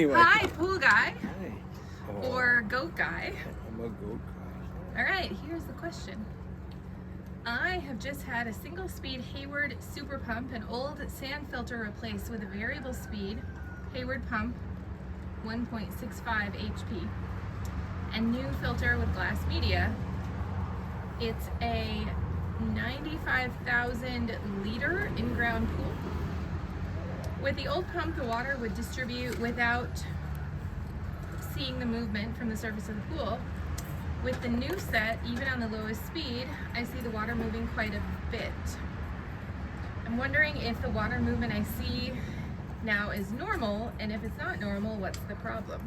Anyway. Hi, pool guy. Hi. Or goat guy. I'm a goat guy. All right, here's the question. I have just had a single speed Hayward super pump, an old sand filter replaced with a variable speed Hayward pump, 1.65 HP, and new filter with glass media. It's a 95,000 liter in-ground pool. With the old pump, the water would distribute without seeing the movement from the surface of the pool. With the new set, even on the lowest speed, I see the water moving quite a bit. I'm wondering if the water movement I see now is normal, and if it's not normal, what's the problem?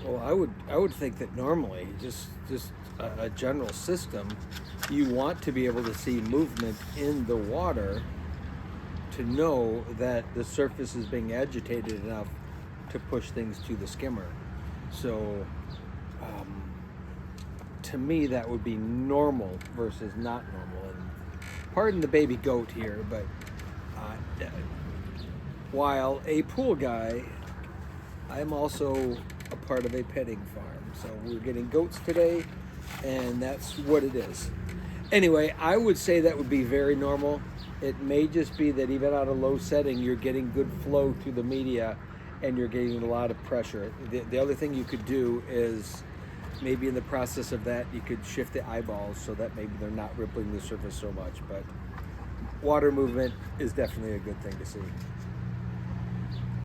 Well, I would think that normally, just a general system, you want to be able to see movement in the water to know that the surface is being agitated enough to push things to the skimmer. So, to me, that would be normal versus not normal. And pardon the baby goat here, but while a pool guy, I'm also a part of a petting farm. So we're getting goats today, and that's what it is. Anyway, I would say that would be very normal. It may just be that even at a low setting, you're getting good flow through the media and you're getting a lot of pressure. The other thing you could do is maybe in the process of that, you could shift the eyeballs so that maybe they're not rippling the surface so much. But water movement is definitely a good thing to see.